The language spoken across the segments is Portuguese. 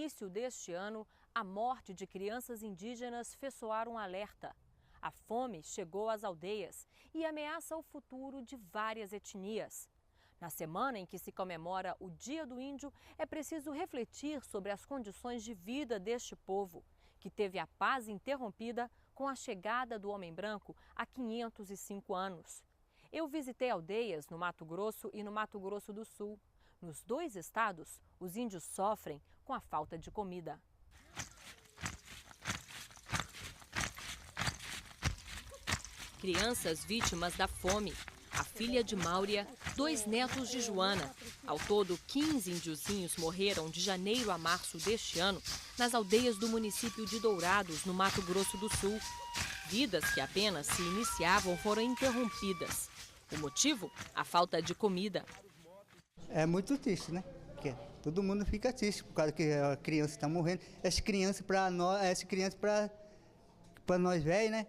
início deste ano, a morte de crianças indígenas fez soar um alerta. A fome chegou às aldeias e ameaça o futuro de várias etnias. Na semana em que se comemora o Dia do Índio, é preciso refletir sobre as condições de vida deste povo, que teve a paz interrompida com a chegada do homem branco há 505 anos. Eu visitei aldeias no Mato Grosso e no Mato Grosso do Sul. Nos dois estados, os índios sofrem com a falta de comida. Crianças vítimas da fome. A filha de Máurea, 2 netos de Joana. Ao todo, 15 índiozinhos morreram de janeiro a março deste ano nas aldeias do município de Dourados, no Mato Grosso do Sul. Vidas que apenas se iniciavam foram interrompidas. O motivo? A falta de comida. É muito triste, né? Porque todo mundo fica triste por causa que a criança está morrendo. Essa criança para nós velhos, né?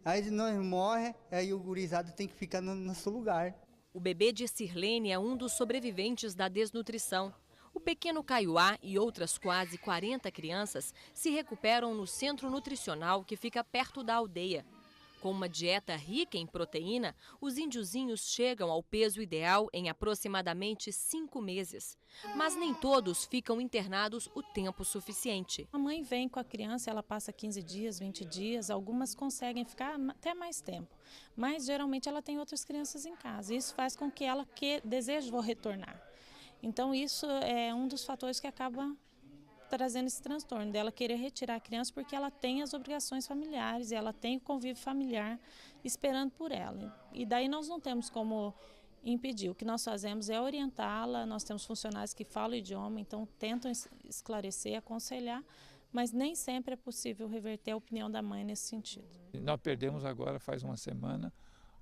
Aí nós morremos, aí o gurizado tem que ficar no nosso lugar. O bebê de Sirlene é um dos sobreviventes da desnutrição. O pequeno Caiuá e outras quase 40 crianças se recuperam no centro nutricional que fica perto da aldeia. Com uma dieta rica em proteína, os índiozinhos chegam ao peso ideal em aproximadamente 5 meses. Mas nem todos ficam internados o tempo suficiente. A mãe vem com a criança, ela passa 15 dias, 20 dias, algumas conseguem ficar até mais tempo. Mas geralmente ela tem outras crianças em casa. Isso faz com que ela deseje retornar. Então isso é um dos fatores que acaba trazendo esse transtorno, dela querer retirar a criança porque ela tem as obrigações familiares, ela tem o convívio familiar esperando por ela. E daí nós não temos como impedir. O que nós fazemos é orientá-la, nós temos funcionários que falam o idioma, então tentam esclarecer, aconselhar, mas nem sempre é possível reverter a opinião da mãe nesse sentido. Nós perdemos agora, faz uma semana,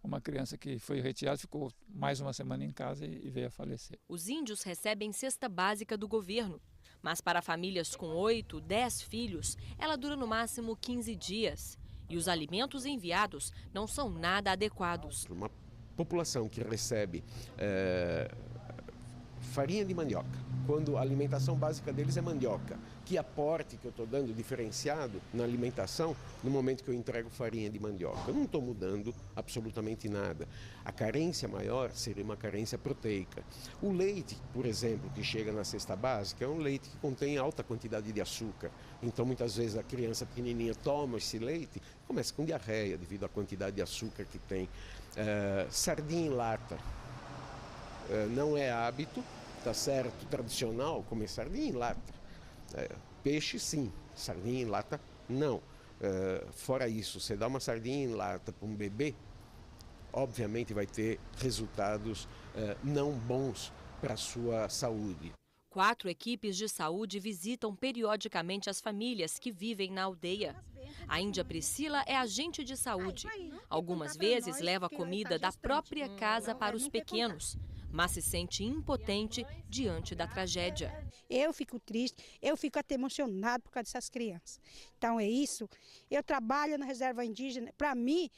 uma criança que foi retirada, ficou mais uma semana em casa e veio a falecer. Os índios recebem cesta básica do governo. Mas para famílias com 8, 10 filhos, ela dura no máximo 15 dias. E os alimentos enviados não são nada adequados. Uma população que recebe farinha de mandioca, quando a alimentação básica deles é mandioca, que aporte que eu estou dando diferenciado na alimentação no momento que eu entrego farinha de mandioca? Eu não estou mudando absolutamente nada. A carência maior seria uma carência proteica. O leite, por exemplo, que chega na cesta básica, é um leite que contém alta quantidade de açúcar. Então, muitas vezes, a criança pequenininha toma esse leite e começa com diarreia devido à quantidade de açúcar que tem. Sardinha em lata não é hábito, tá certo, tradicional comer sardinha em lata. Peixe sim, sardinha em lata não. Fora isso, você dá uma sardinha em lata para um bebê, obviamente vai ter resultados não bons para a sua saúde. 4 equipes de saúde visitam periodicamente as famílias que vivem na aldeia. A Índia Priscila é agente de saúde. Algumas vezes leva comida da própria casa para os pequenos, mas se sente impotente diante da tragédia. Eu fico triste, eu fico até emocionado por causa dessas crianças. Então é isso, eu trabalho na reserva indígena, para mim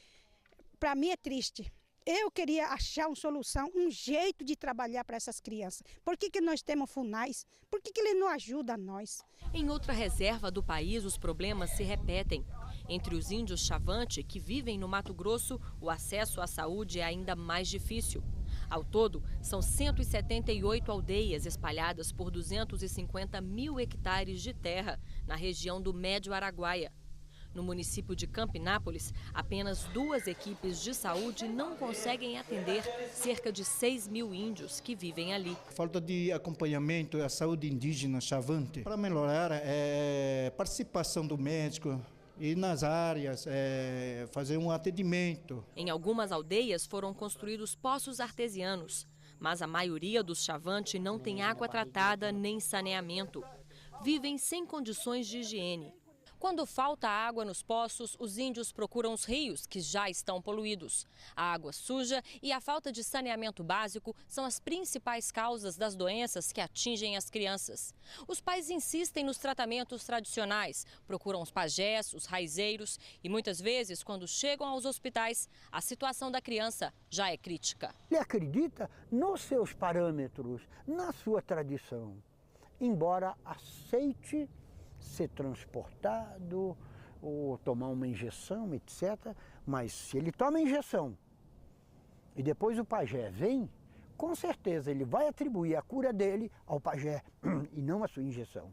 é triste. Eu queria achar uma solução, um jeito de trabalhar para essas crianças. Por que nós temos FUNAIs? Por que ele não ajuda nós? Em outra reserva do país, os problemas se repetem. Entre os índios Chavante, que vivem no Mato Grosso, o acesso à saúde é ainda mais difícil. Ao todo, são 178 aldeias espalhadas por 250 mil hectares de terra na região do Médio Araguaia. No município de Campinápolis, apenas 2 equipes de saúde não conseguem atender cerca de 6 mil índios que vivem ali. Falta de acompanhamento à saúde indígena Chavante. Para melhorar, participação do médico e nas áreas, fazer um atendimento. Em algumas aldeias foram construídos poços artesianos, mas a maioria dos Chavante não tem água tratada nem saneamento. Vivem sem condições de higiene. Quando falta água nos poços, os índios procuram os rios, que já estão poluídos. A água suja e a falta de saneamento básico são as principais causas das doenças que atingem as crianças. Os pais insistem nos tratamentos tradicionais, procuram os pajés, os raizeiros e muitas vezes, quando chegam aos hospitais, a situação da criança já é crítica. Ele acredita nos seus parâmetros, na sua tradição. embora aceite ser transportado ou tomar uma injeção, etc. Mas se ele toma a injeção e depois o pajé vem, com certeza ele vai atribuir a cura dele ao pajé e não à sua injeção.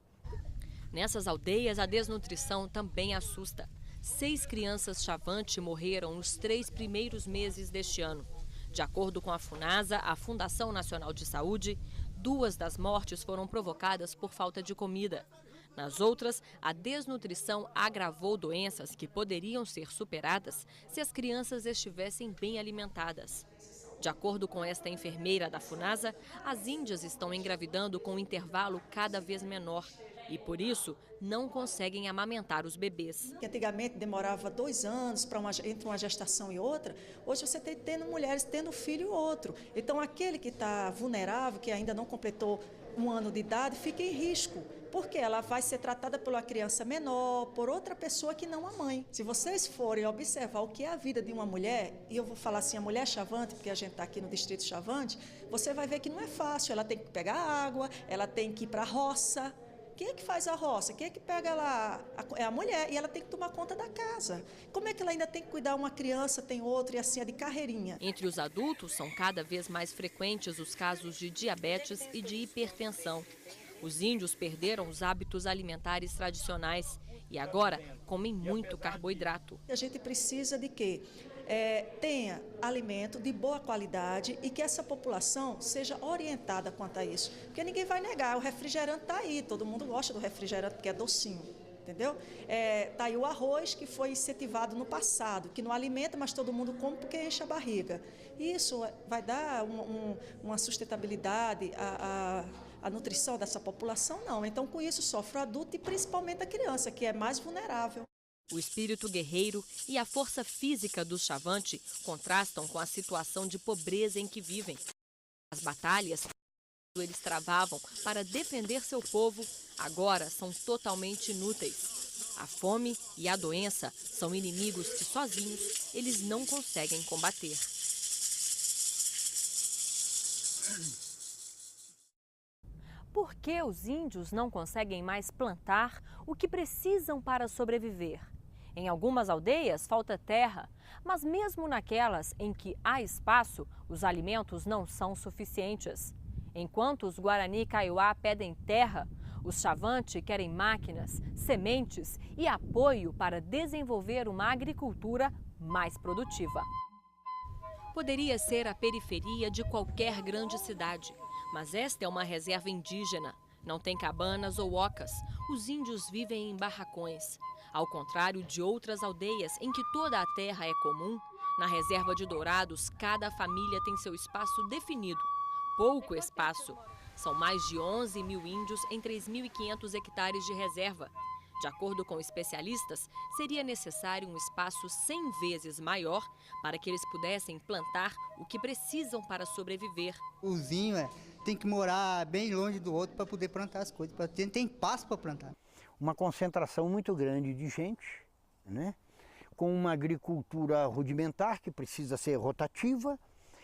Nessas aldeias, a desnutrição também assusta. 6 crianças Chavante morreram nos 3 primeiros meses deste ano. De acordo com a FUNASA, a Fundação Nacional de Saúde, 2 das mortes foram provocadas por falta de comida. Nas outras, a desnutrição agravou doenças que poderiam ser superadas se as crianças estivessem bem alimentadas. De acordo com esta enfermeira da FUNASA, as índias estão engravidando com um intervalo cada vez menor e, por isso, não conseguem amamentar os bebês. Que antigamente demorava 2 anos entre uma gestação e outra, hoje você tem tendo mulheres tendo filho e outro. Então, aquele que está vulnerável, que ainda não completou 1 ano de idade, fica em risco, porque ela vai ser tratada por uma criança menor, por outra pessoa que não a mãe. Se vocês forem observar o que é a vida de uma mulher, e eu vou falar assim, a mulher Chavante, porque a gente está aqui no distrito Chavante, você vai ver que não é fácil, ela tem que pegar água, ela tem que ir para a roça. Quem é que faz a roça? Quem é que pega lá? É a mulher, e ela tem que tomar conta da casa. Como é que ela ainda tem que cuidar uma criança, tem outra, e assim, é de carreirinha? Entre os adultos, são cada vez mais frequentes os casos de diabetes e de hipertensão. Os índios perderam os hábitos alimentares tradicionais e agora comem muito carboidrato. A gente precisa de quê? Tenha alimento de boa qualidade e que essa população seja orientada quanto a isso. Porque ninguém vai negar, o refrigerante está aí, todo mundo gosta do refrigerante porque é docinho, entendeu? Está aí o arroz que foi incentivado no passado, que não alimenta, mas todo mundo come porque enche a barriga. Isso vai dar uma sustentabilidade à nutrição dessa população? Não. Então, com isso, sofre o adulto e principalmente a criança, que é mais vulnerável. O espírito guerreiro e a força física dos Chavante contrastam com a situação de pobreza em que vivem. As batalhas que eles travavam para defender seu povo agora são totalmente inúteis. A fome e a doença são inimigos que sozinhos eles não conseguem combater. Por que os índios não conseguem mais plantar o que precisam para sobreviver? Em algumas aldeias falta terra, mas mesmo naquelas em que há espaço, os alimentos não são suficientes. Enquanto os Guarani Kaiowá pedem terra, os Chavante querem máquinas, sementes e apoio para desenvolver uma agricultura mais produtiva. Poderia ser a periferia de qualquer grande cidade, mas esta é uma reserva indígena. Não tem cabanas ou ocas. Os índios vivem em barracões. Ao contrário de outras aldeias em que toda a terra é comum, na reserva de Dourados, cada família tem seu espaço definido. Pouco espaço. São mais de 11 mil índios em 3.500 hectares de reserva. De acordo com especialistas, seria necessário um espaço 100 vezes maior para que eles pudessem plantar o que precisam para sobreviver. O índio tem que morar bem longe do outro para poder plantar as coisas, para ter espaço para plantar. Uma concentração muito grande de gente, né? Com uma agricultura rudimentar que precisa ser rotativa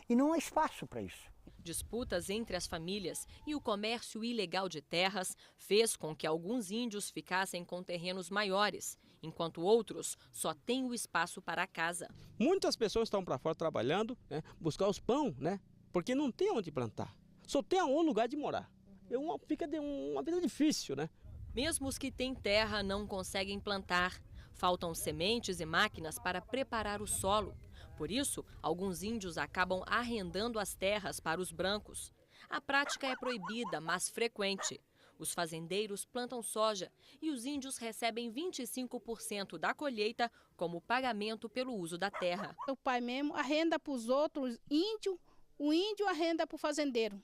e não há espaço para isso. Disputas entre as famílias e o comércio ilegal de terras fez com que alguns índios ficassem com terrenos maiores, enquanto outros só têm o espaço para a casa. Muitas pessoas estão para fora trabalhando, né, buscar os pão, né, porque não tem onde plantar, só tem um lugar de morar. Fica uma vida difícil, né? Mesmo os que têm terra não conseguem plantar. Faltam sementes e máquinas para preparar o solo. Por isso, alguns índios acabam arrendando as terras para os brancos. A prática é proibida, mas frequente. Os fazendeiros plantam soja e os índios recebem 25% da colheita como pagamento pelo uso da terra. O pai mesmo arrenda para os outros índios, o índio arrenda para o fazendeiro.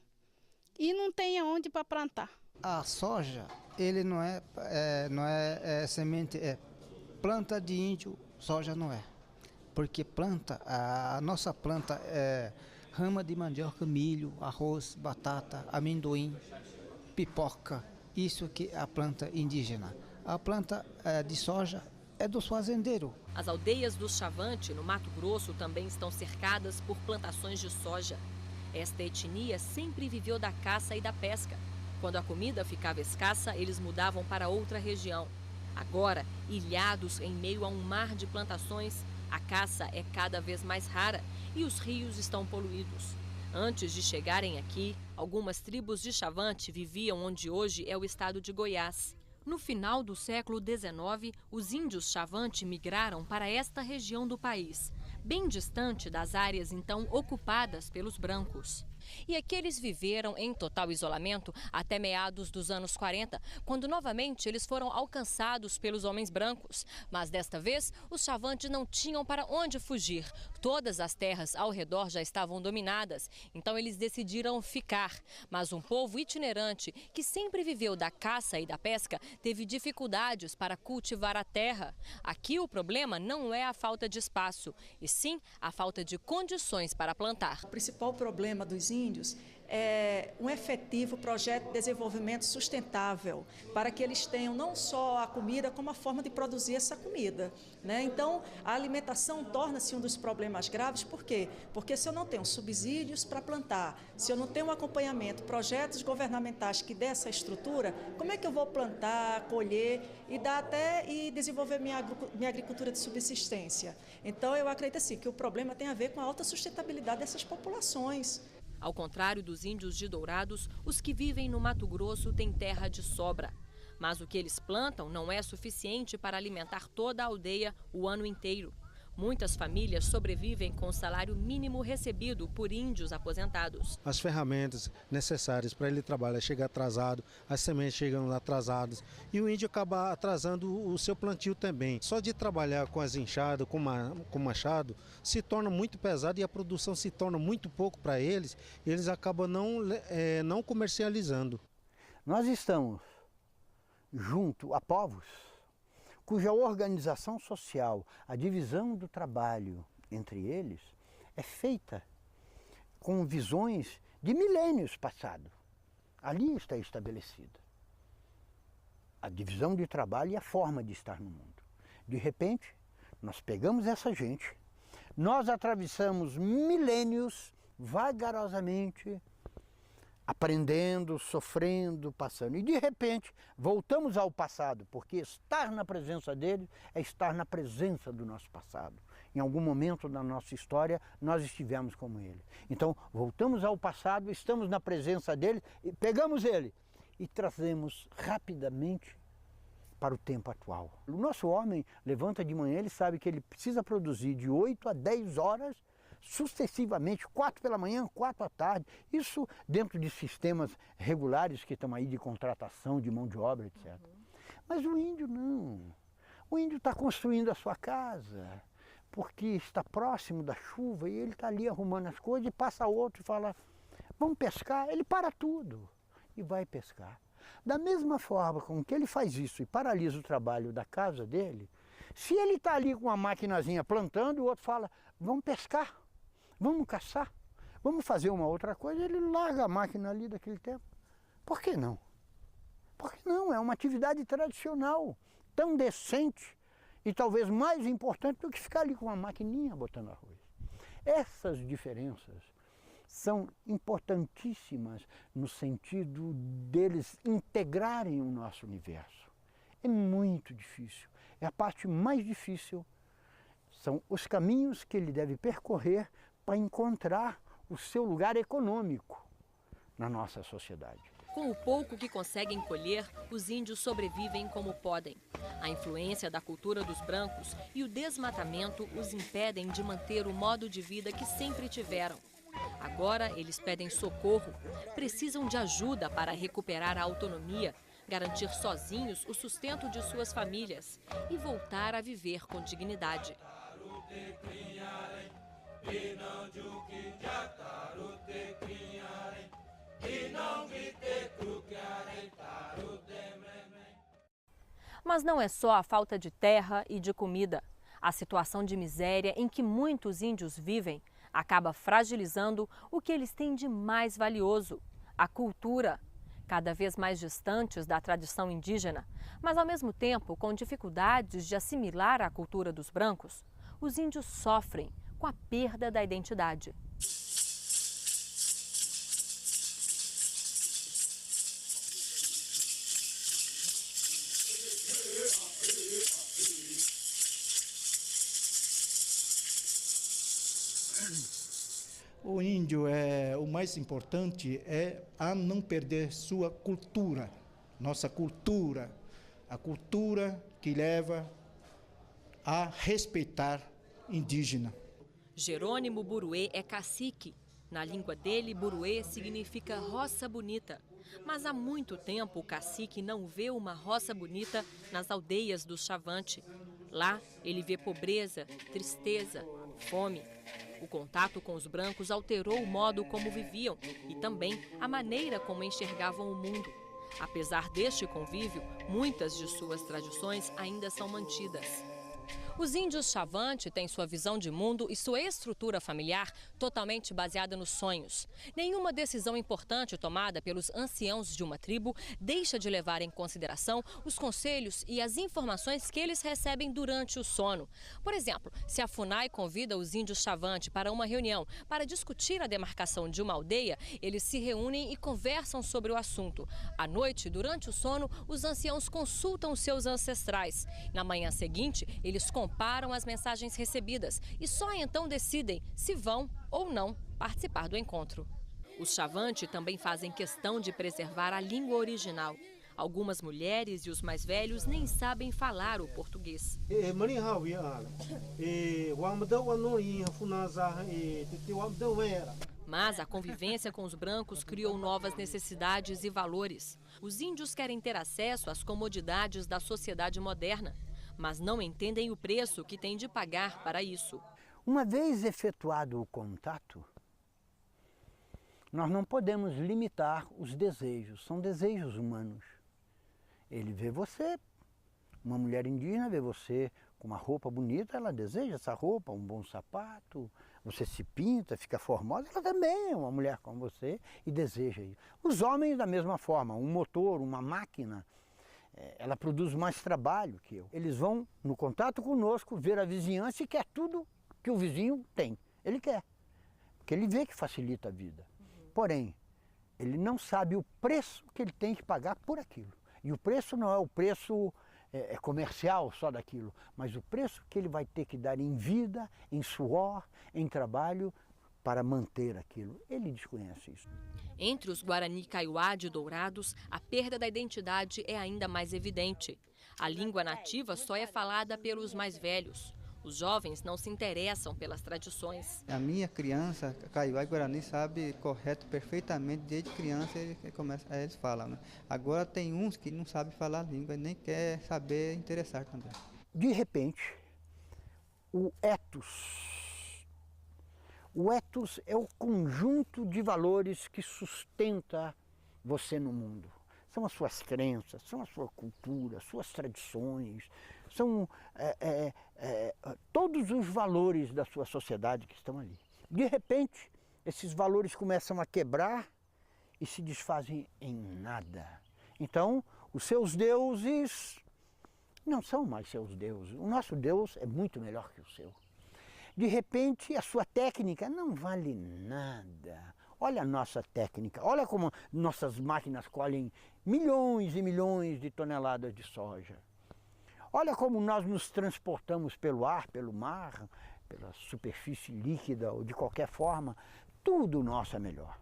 E não tem aonde para plantar. A soja, ele não é semente, é planta de índio, soja não é. Porque a nossa planta é rama de mandioca, milho, arroz, batata, amendoim, pipoca. Isso que é a planta indígena. A planta de soja é dos fazendeiros. As aldeias dos Chavante, no Mato Grosso, também estão cercadas por plantações de soja. Esta etnia sempre viveu da caça e da pesca. Quando a comida ficava escassa, eles mudavam para outra região. Agora, ilhados em meio a um mar de plantações, a caça é cada vez mais rara e os rios estão poluídos. Antes de chegarem aqui, algumas tribos de Chavante viviam onde hoje é o estado de Goiás. No final do século XIX, os índios Chavante migraram para esta região do país, bem distante das áreas então ocupadas pelos brancos. E aqui eles viveram em total isolamento até meados dos anos 40, quando novamente eles foram alcançados pelos homens brancos. Mas desta vez, os Chavantes não tinham para onde fugir. Todas as terras ao redor já estavam dominadas, então eles decidiram ficar. Mas um povo itinerante, que sempre viveu da caça e da pesca, teve dificuldades para cultivar a terra. Aqui o problema não é a falta de espaço, e sim a falta de condições para plantar. O principal problema dos índios é um efetivo projeto de desenvolvimento sustentável, para que eles tenham não só a comida, como a forma de produzir essa comida, né? Então, a alimentação torna-se um dos problemas graves. Por quê? Porque se eu não tenho subsídios para plantar, se eu não tenho um acompanhamento, projetos governamentais que dê essa estrutura, como é que eu vou plantar, colher e desenvolver minha agricultura de subsistência? Então, eu acredito assim, que o problema tem a ver com a alta sustentabilidade dessas populações. Ao contrário dos índios de Dourados, os que vivem no Mato Grosso têm terra de sobra. Mas o que eles plantam não é suficiente para alimentar toda a aldeia o ano inteiro. Muitas famílias sobrevivem com o salário mínimo recebido por índios aposentados. As ferramentas necessárias para ele trabalhar chegam atrasado, as sementes chegam atrasadas e o índio acaba atrasando o seu plantio também. Só de trabalhar com as enxadas, com machado, se torna muito pesado e a produção se torna muito pouco para eles, eles acabam não comercializando. Nós estamos junto a povos cuja organização social, a divisão do trabalho entre eles, é feita com visões de milênios passados. Ali está estabelecida a divisão de trabalho e a forma de estar no mundo. De repente, nós pegamos essa gente, nós atravessamos milênios vagarosamente, aprendendo, sofrendo, passando. E de repente, voltamos ao passado, porque estar na presença dele é estar na presença do nosso passado. Em algum momento da nossa história, nós estivemos como ele. Então, voltamos ao passado, estamos na presença dele, e pegamos ele e trazemos rapidamente para o tempo atual. O nosso homem levanta de manhã, ele sabe que ele precisa produzir de 8 a 10 horas sucessivamente, 4 pela manhã, 4 à tarde, isso dentro de sistemas regulares que estão aí de contratação de mão de obra, etc. Mas o índio não. O índio está construindo a sua casa, porque está próximo da chuva e ele está ali arrumando as coisas e passa outro e fala, vamos pescar, ele para tudo e vai pescar. Da mesma forma com que ele faz isso e paralisa o trabalho da casa dele, se ele está ali com uma maquinazinha plantando, o outro fala, vamos pescar. Vamos caçar, vamos fazer uma outra coisa, ele larga a máquina ali daquele tempo. Por que não? Por que não? É uma atividade tradicional, tão decente e talvez mais importante do que ficar ali com uma maquininha botando arroz. Essas diferenças são importantíssimas no sentido deles integrarem o nosso universo. É muito difícil, é a parte mais difícil, são os caminhos que ele deve percorrer para encontrar o seu lugar econômico na nossa sociedade. Com o pouco que conseguem colher, os índios sobrevivem como podem. A influência da cultura dos brancos e o desmatamento os impedem de manter o modo de vida que sempre tiveram. Agora eles pedem socorro, precisam de ajuda para recuperar a autonomia, garantir sozinhos o sustento de suas famílias e voltar a viver com dignidade. Mas não é só a falta de terra e de comida. A situação de miséria em que muitos índios vivem acaba fragilizando o que eles têm de mais valioso, a cultura. Cada vez mais distantes da tradição indígena, mas ao mesmo tempo com dificuldades de assimilar a cultura dos brancos, os índios sofrem com a perda da identidade. O índio, o mais importante é a não perder sua cultura, nossa cultura, a cultura que leva a respeitar indígena. Jerônimo Buruê é cacique. Na língua dele, Buruê significa roça bonita. Mas há muito tempo o cacique não vê uma roça bonita nas aldeias do Chavante. Lá, ele vê pobreza, tristeza, fome. O contato com os brancos alterou o modo como viviam e também a maneira como enxergavam o mundo. Apesar deste convívio, muitas de suas tradições ainda são mantidas. Os índios Chavante têm sua visão de mundo e sua estrutura familiar totalmente baseada nos sonhos. Nenhuma decisão importante tomada pelos anciãos de uma tribo deixa de levar em consideração os conselhos e as informações que eles recebem durante o sono. Por exemplo, se a FUNAI convida os índios Chavante para uma reunião para discutir a demarcação de uma aldeia, eles se reúnem e conversam sobre o assunto. À noite, durante o sono, os anciãos consultam os seus ancestrais. Na manhã seguinte, eles comparam as mensagens recebidas e só então decidem se vão ou não participar do encontro. Os Chavante também fazem questão de preservar a língua original. Algumas mulheres e os mais velhos nem sabem falar o português. Mas a convivência com os brancos criou novas necessidades e valores. Os índios querem ter acesso às comodidades da sociedade moderna, mas não entendem o preço que têm de pagar para isso. Uma vez efetuado o contato, nós não podemos limitar os desejos, são desejos humanos. Ele vê você, uma mulher indígena vê você com uma roupa bonita, ela deseja essa roupa, um bom sapato, você se pinta, fica formosa, ela também é uma mulher como você e deseja isso. Os homens da mesma forma, um motor, uma máquina, ela produz mais trabalho que eu. Eles vão no contato conosco, ver a vizinhança e quer tudo que o vizinho tem. Ele quer, porque ele vê que facilita a vida. Porém, ele não sabe o preço que ele tem que pagar por aquilo. E o preço não é o preço comercial só daquilo, mas o preço que ele vai ter que dar em vida, em suor, em trabalho, para manter aquilo. Ele desconhece isso. Entre os Guarani Kaiowá de Dourados, a perda da identidade é ainda mais evidente. A língua nativa só é falada pelos mais velhos. Os jovens não se interessam pelas tradições. A minha criança, Kaiowá e Guarani, sabe correto perfeitamente, desde criança eles falam. Né? Agora tem uns que não sabem falar a língua e nem quer saber interessar também. De repente, o ethos é o conjunto de valores que sustenta você no mundo. São as suas crenças, são a sua cultura, suas tradições, são todos os valores da sua sociedade que estão ali. De repente, esses valores começam a quebrar e se desfazem em nada. Então, os seus deuses não são mais seus deuses. O nosso Deus é muito melhor que o seu. De repente, a sua técnica não vale nada. Olha a nossa técnica, olha como nossas máquinas colhem milhões e milhões de toneladas de soja. Olha como nós nos transportamos pelo ar, pelo mar, pela superfície líquida ou de qualquer forma. Tudo nosso é melhor.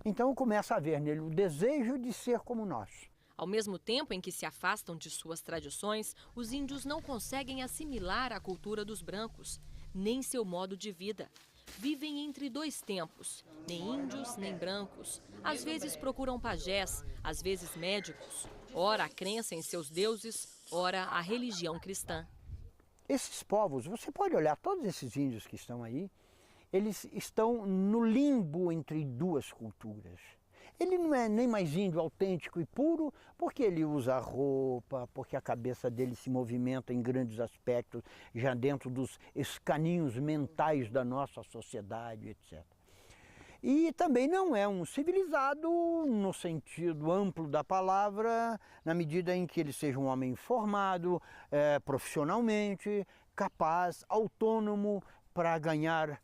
Então começa a haver nele o desejo de ser como nós. Ao mesmo tempo em que se afastam de suas tradições, os índios não conseguem assimilar a cultura dos brancos, nem seu modo de vida. Vivem entre dois tempos, nem índios nem brancos. Às vezes procuram pajés, às vezes médicos. Ora a crença em seus deuses, ora a religião cristã. Esses povos, você pode olhar, todos esses índios que estão aí, eles estão no limbo entre duas culturas. Ele não é nem mais índio autêntico e puro, porque ele usa roupa, porque a cabeça dele se movimenta em grandes aspectos, já dentro dos escaninhos mentais da nossa sociedade, etc. E também não é um civilizado no sentido amplo da palavra, na medida em que ele seja um homem formado, profissionalmente, capaz, autônomo para ganhar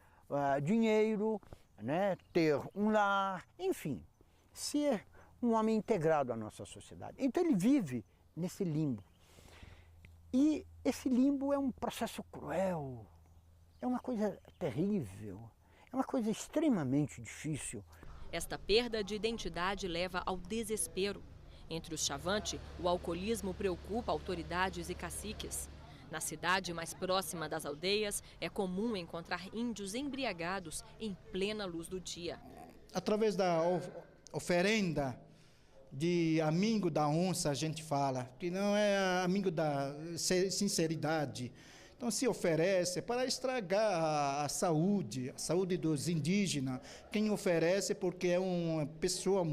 dinheiro, né, ter um lar, enfim. Ser um homem integrado à nossa sociedade. Então ele vive nesse limbo. E esse limbo é um processo cruel, é uma coisa terrível. É uma coisa extremamente difícil. Esta perda de identidade leva ao desespero. Entre os Chavante, o alcoolismo preocupa autoridades e caciques. Na cidade mais próxima das aldeias, é comum encontrar índios embriagados em plena luz do dia. Através da oferenda de amigo da onça, a gente fala, que não é amigo da sinceridade. Então se oferece para estragar a saúde dos indígenas. Quem oferece porque é uma pessoa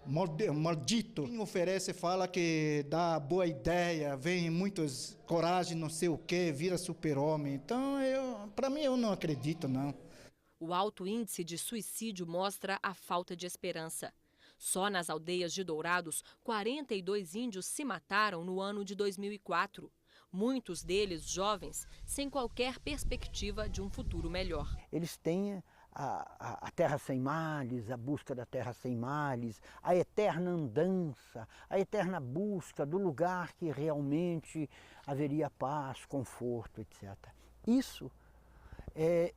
maldito. Quem oferece fala que dá boa ideia, vem muitos coragem, não sei o quê, vira super-homem. Então, para mim, eu não acredito, não. O alto índice de suicídio mostra a falta de esperança. Só nas aldeias de Dourados, 42 índios se mataram no ano de 2004. Muitos deles jovens, sem qualquer perspectiva de um futuro melhor. Eles têm a terra sem males, a busca da terra sem males, a eterna andança, a eterna busca do lugar que realmente haveria paz, conforto, etc. Isso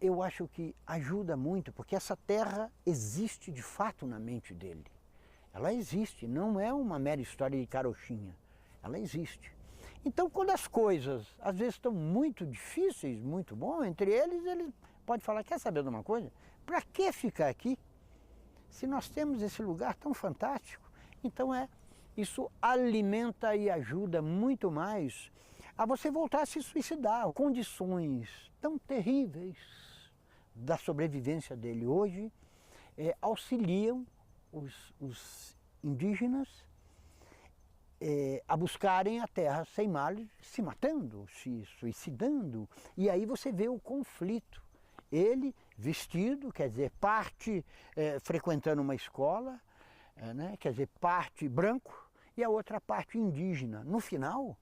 eu acho que ajuda muito, porque essa terra existe de fato na mente dele. Ela existe, não é uma mera história de carochinha, ela existe. Então, quando as coisas às vezes estão muito difíceis, muito bom, entre eles, ele pode falar, quer saber de uma coisa? Para que ficar aqui se nós temos esse lugar tão fantástico? Então isso alimenta e ajuda muito mais a você voltar a se suicidar. Condições tão terríveis da sobrevivência dele hoje auxiliam os indígenas a buscarem a terra sem males, se matando, se suicidando. E aí você vê o conflito. Ele vestido, quer dizer, parte frequentando uma escola, né, quer dizer, parte branco, e a outra parte indígena. No final,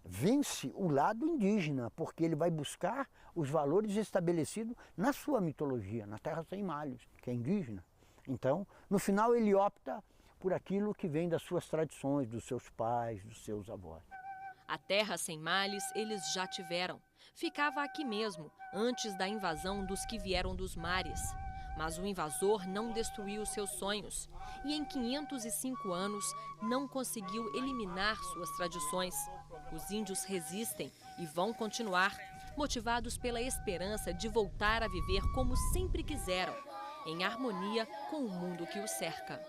vence o lado indígena, porque ele vai buscar os valores estabelecidos na sua mitologia, na Terra Sem Malhos, que é indígena. Então, no final, ele opta por aquilo que vem das suas tradições, dos seus pais, dos seus avós. A Terra Sem Males eles já tiveram. Ficava aqui mesmo, antes da invasão dos que vieram dos mares. Mas o invasor não destruiu seus sonhos e em 505 anos não conseguiu eliminar suas tradições. Os índios resistem e vão continuar, motivados pela esperança de voltar a viver como sempre quiseram, em harmonia com o mundo que os cerca.